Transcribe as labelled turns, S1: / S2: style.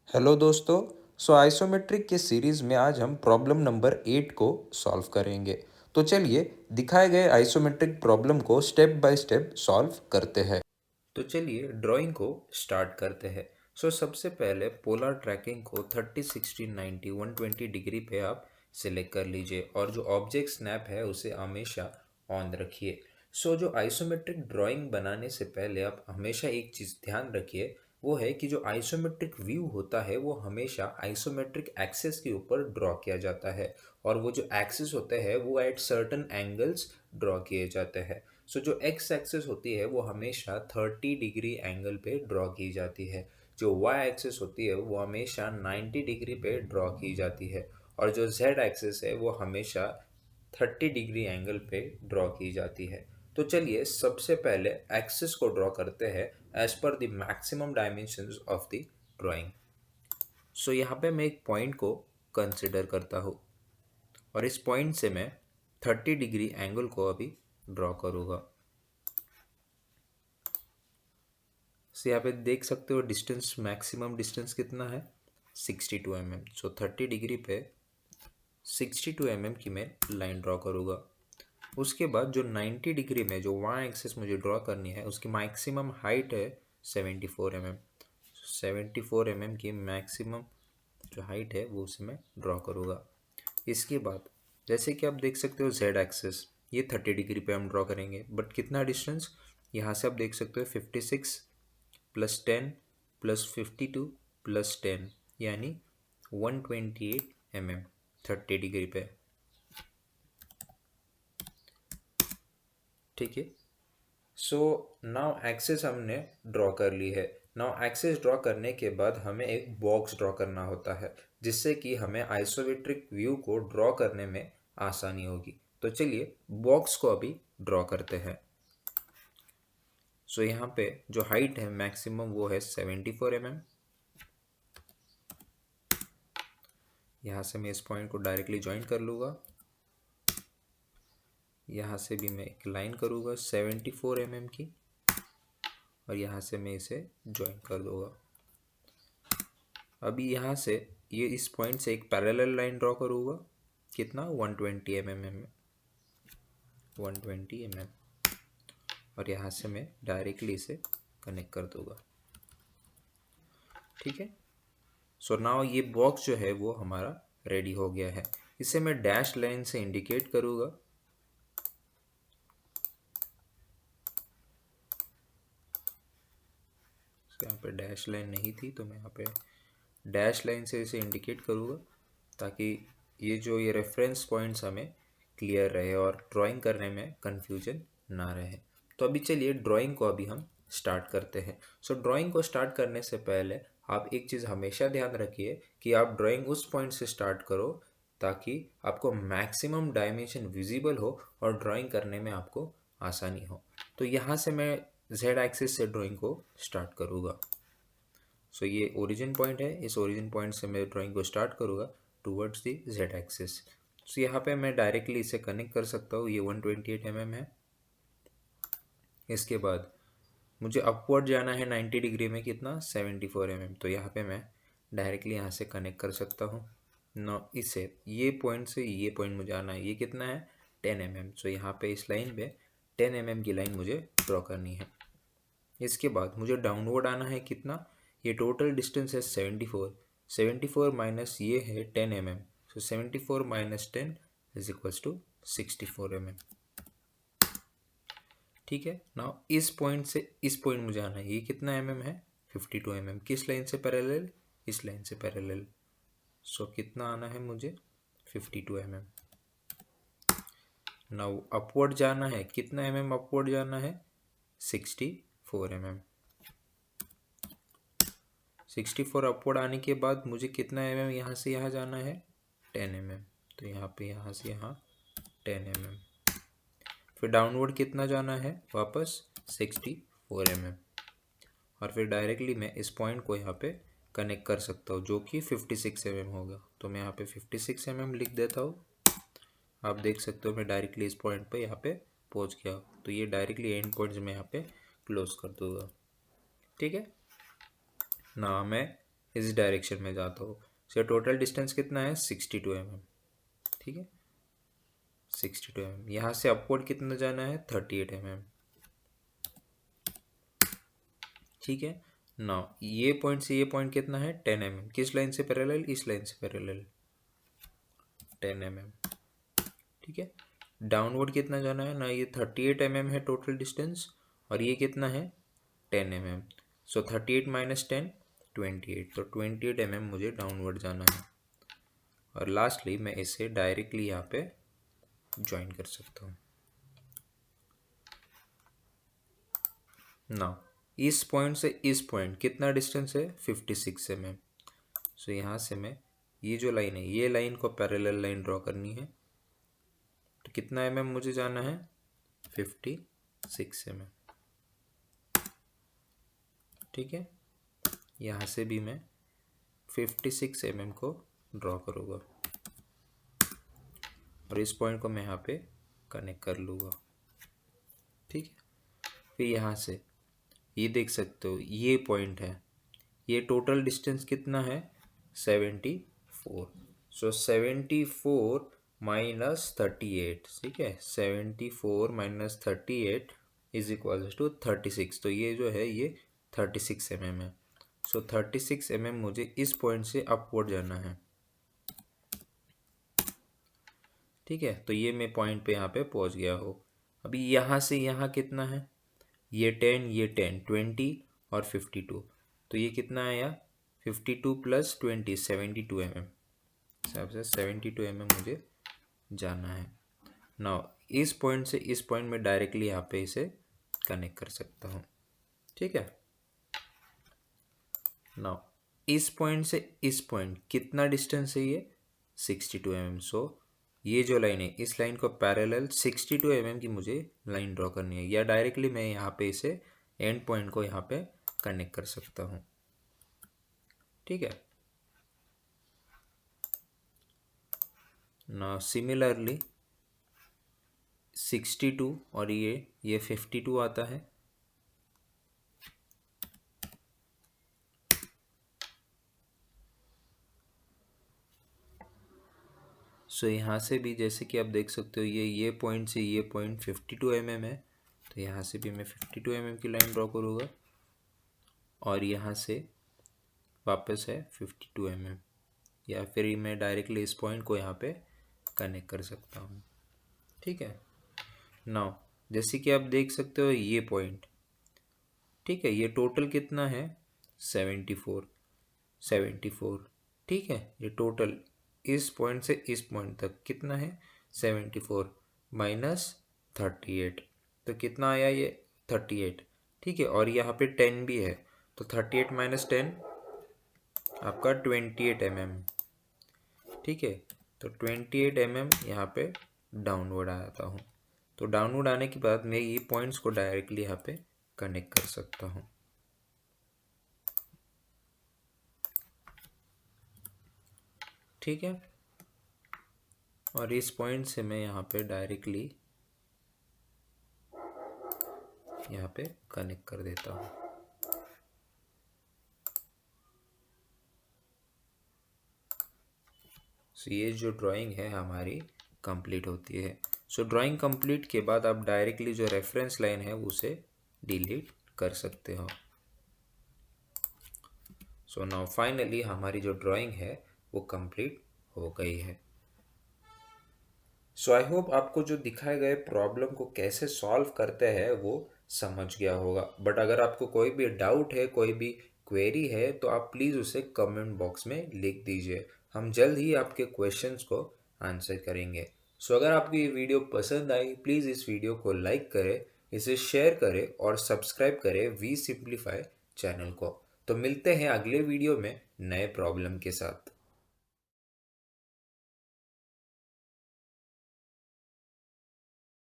S1: Hello दोस्तों। Isometric के series में आज हम प्रॉब्लम नंबर 8 को सॉल्व करेंगे। तो चलिए दिखाए गए आइसोमेट्रिक प्रॉब्लम को स्टेप बाय स्टेप सॉल्व करते हैं। तो चलिए ड्राइंग को स्टार्ट करते हैं। सबसे पहले पोलर ट्रैकिंग को 30, 60, 90, 120 डिग्री पे आप सिलेक्ट कर लीजिए और जो ऑब्जेक्ट स्नैप है उसे हमेशा ऑन रखिए। जो आइसोमेट्रिक ड्राइंग बनाने से पहले आप हमेशा एक चीज़ ध्यान रखिए, वो है कि जो आइसोमेट्रिक व्यू होता है वो हमेशा आइसोमेट्रिक एक्सिस के ऊपर ड्रॉ किया जाता है और वो जो एक्सिस होते हैं वो एट सर्टन एंगल्स ड्रॉ किए जाते हैं। जो एक्स एक्सिस होती है वो हमेशा 30 डिग्री एंगल पे ड्रॉ की जाती है। जो वाई एक्सिस होती है वो हमेशा 90 डिग्री पे ड्रॉ की जाती है और जो जेड एक्सिस है वो हमेशा 30 डिग्री एंगल पे ड्रॉ की जाती है। तो चलिए सबसे पहले एक्सिस को ड्रॉ करते हैं as per the maximum dimensions of the drawing. यहाँ पे मैं एक पॉइंट को कंसिडर करता हूँ और इस पॉइंट से मैं 30 डिग्री एंगल को अभी ड्रॉ करूँगा। यहाँ पे देख सकते हो डिस्टेंस, मैक्सिमम डिस्टेंस कितना है, 62 mm। 30 डिग्री पे 62 mm की मैं लाइन ड्रॉ करूँगा। उसके बाद जो 90 डिग्री में जो वाई एक्सिस मुझे ड्रॉ करनी है उसकी मैक्सिमम हाइट है 74 mm। 74 mm की मैक्सिमम जो हाइट है वो उसे मैं ड्रॉ करूँगा। इसके बाद जैसे कि आप देख सकते हो जेड एक्सिस ये 30 डिग्री पे हम ड्रॉ करेंगे, बट कितना डिस्टेंस यहाँ से आप देख सकते हो 56 प्लस 10 प्लस 52 प्लस 10 यानी 128 mm 30 डिग्री पे। ठीक है। नाउ एक्सिस हमने ड्रॉ कर ली है। नाउ एक्सिस ड्रॉ करने के बाद हमें एक बॉक्स ड्रॉ करना होता है जिससे कि हमें आइसोमेट्रिक व्यू को ड्रॉ करने में आसानी होगी। तो चलिए बॉक्स को अभी ड्रॉ करते हैं। यहाँ पे जो हाइट है मैक्सिमम वो है 74 mm। यहाँ से मैं इस पॉइंट को डायरेक्टली ज्वाइन कर लूँगा। यहाँ से भी मैं एक लाइन करूँगा 74 mm की और यहाँ से मैं इसे ज्वाइन कर दूँगा। अभी यहाँ से ये इस पॉइंट से एक पैरेलल लाइन ड्रॉ करूँगा, कितना 120 mm में 120 mm और यहाँ से मैं डायरेक्टली इसे कनेक्ट कर दूँगा। ठीक है। नाउ ये बॉक्स जो है वो हमारा रेडी हो गया है। इसे मैं डैश लाइन से इंडिकेट करूँगा। यहाँ पे डैश लाइन नहीं थी तो मैं यहाँ पे डैश लाइन से इसे इंडिकेट करूँगा ताकि ये रेफरेंस पॉइंट्स हमें क्लियर रहे और ड्राइंग करने में कंफ्यूजन ना रहे। तो अभी चलिए ड्राइंग को अभी हम स्टार्ट करते हैं। ड्राइंग को स्टार्ट करने से पहले आप एक चीज़ हमेशा ध्यान रखिए कि आप ड्राइंग उस पॉइंट से स्टार्ट करो ताकि आपको मैक्सिमम डायमेंशन विजिबल हो और ड्राइंग करने में आपको आसानी हो। तो यहाँ से मैं जेड एक्सिस से ड्राइंग को स्टार्ट करूँगा। ये ओरिजिन पॉइंट है, इस ओरिजिन पॉइंट से मैं ड्राइंग को स्टार्ट करूँगा टूवर्ड्स द जेड एक्सिस। यहाँ पे मैं डायरेक्टली इसे कनेक्ट कर सकता हूँ। ये 128 mm है। इसके बाद मुझे अपवर्ड जाना है 90 डिग्री में, कितना 74 mm। तो यहाँ पे मैं डायरेक्टली यहाँ से कनेक्ट कर सकता हूँ। नो इसे ये पॉइंट से ये पॉइंट मुझे आना है, ये कितना है 10 mm। यहाँ पे इस लाइन पे 10 mm की लाइन मुझे ड्रॉ करनी है। इसके बाद मुझे डाउनवर्ड आना है, कितना, ये टोटल डिस्टेंस है 74। 74 माइनस ये है 10 mm। 74 minus 10 is equals to 64 mm। ठीक है। नाउ इस पॉइंट से इस पॉइंट मुझे आना है, ये कितना mm है 52 mm। किस लाइन से पैरेलल, इस लाइन से पैरेलल। कितना आना है मुझे 52 mm। नाउ अपवर्ड जाना है, कितना mm अपवर्ड जाना है 64 mm। 64 अपवर्ड आने के बाद मुझे कितना mm यहाँ से यहाँ जाना है 10 mm। तो यहाँ पे यहाँ से यहाँ 10 mm। फिर डाउनवर्ड कितना जाना है वापस 64 mm और फिर डायरेक्टली मैं इस पॉइंट को यहाँ पे कनेक्ट कर सकता हूँ जो कि 56 mm होगा। तो मैं यहाँ पे 56 mm लिख देता हूँ। आप देख सकते हो मैं डायरेक्टली इस पॉइंट पे यहाँ पे पहुँच गया। तो ये डायरेक्टली एंड पॉइंट मैं यहाँ पे क्लोज कर दूँगा। ठीक है ना। मैं इस डायरेक्शन में जाता हो। सो टोटल डिस्टेंस कितना है 62 mm। ठीक है 62 mm। यहाँ से अपवर्ड कितना जाना है 38 mm। ठीक है नाउ ये पॉइंट से ये पॉइंट कितना है 10 mm। किस लाइन से पैरेलल, इस लाइन से पैरेलल 10 mm। ठीक है डाउनवर्ड कितना जाना है ना, ये 38 mm है टोटल डिस्टेंस और ये कितना है 10 mm। सो 38 माइनस 10 28, तो 28 mm मुझे डाउनवर्ड जाना है। और लास्टली मैं इसे डायरेक्टली यहाँ पे ज्वाइन कर सकता हूँ। नाउ इस पॉइंट से इस पॉइंट कितना डिस्टेंस है 56 mm। सो यहाँ से मैं ये जो लाइन है ये लाइन को पैरेलल लाइन ड्रॉ करनी है। तो कितना mm मुझे जाना है 56 mm। ठीक है यहाँ से भी मैं 56 mm को ड्रॉ करूँगा और इस पॉइंट को मैं यहाँ पे कनेक्ट कर लूँगा। ठीक है फिर यहाँ से ये देख सकते हो ये पॉइंट है, ये टोटल डिस्टेंस कितना है 74। सो 74 माइनस 38। ठीक है 74 माइनस 38 इज इक्वल टू 36। तो ये जो है ये 36 mm है। सो 36 mm मुझे इस पॉइंट से अपवर्ड जाना है। ठीक है तो ये मैं पॉइंट पे यहाँ पे पहुँच गया हो। अभी यहाँ से यहाँ कितना है, ये 10 ये 10 20 और 52। तो ये कितना आया 52 प्लस 20 72 mm। हिसाब से 72 mm मुझे जाना है। नाउ इस पॉइंट से इस पॉइंट में डायरेक्टली यहाँ पे इसे कनेक्ट कर सकता हूँ। ठीक है नाउ इस पॉइंट से इस पॉइंट कितना डिस्टेंस है ये 62 mm। सो ये जो लाइन है इस लाइन को पैरेलल 62 mm की मुझे लाइन ड्रॉ करनी है, या डायरेक्टली मैं यहाँ पे इसे एंड पॉइंट को यहाँ पे कनेक्ट कर सकता हूँ। ठीक है ना सिमिलरली 62 और ये 52 आता है। सो यहाँ से भी जैसे कि आप देख सकते हो ये पॉइंट से ये पॉइंट 52 mm है। तो यहाँ से भी मैं 52 mm की लाइन ड्रॉ करूँगा और यहाँ से वापस है 52 mm, या फिर मैं डायरेक्टली इस पॉइंट को यहाँ पे कनेक्ट कर सकता हूँ। ठीक है नाउ जैसे कि आप देख सकते हो ये पॉइंट, ठीक है ये टोटल कितना है 74। ठीक है ये टोटल इस पॉइंट से इस पॉइंट तक कितना है 74 माइनस 38। तो कितना आया ये 38। ठीक है और यहाँ पे 10 भी है, तो 38 माइनस 10 आपका 28 mm। ठीक है तो 28 mm यहाँ पे डाउनवर्ड आता हूँ। तो डाउनवर्ड आने के बाद मैं ये पॉइंट्स को डायरेक्टली यहाँ पे कनेक्ट कर सकता हूँ। ठीक है और इस पॉइंट से मैं यहाँ पे डायरेक्टली यहाँ पे कनेक्ट कर देता हूँ। सो ये जो ड्राइंग है हमारी कंप्लीट होती है। सो ड्राइंग कंप्लीट के बाद आप डायरेक्टली जो रेफरेंस लाइन है उसे डिलीट कर सकते हो। सो नाउ फाइनली हमारी जो ड्राइंग है वो कंप्लीट हो गई है। सो आई होप आपको जो दिखाए गए प्रॉब्लम को कैसे सॉल्व करते हैं वो समझ गया होगा। बट अगर आपको कोई भी डाउट है, कोई भी क्वेरी है, तो आप प्लीज़ उसे कमेंट बॉक्स में लिख दीजिए। हम जल्द ही आपके क्वेश्चंस को आंसर करेंगे। सो अगर आपको ये वीडियो पसंद आई प्लीज़ इस वीडियो को लाइक करें, इसे शेयर करें और सब्सक्राइब करें वी सिंप्लीफाई चैनल को। तो मिलते हैं अगले वीडियो में नए प्रॉब्लम के साथ।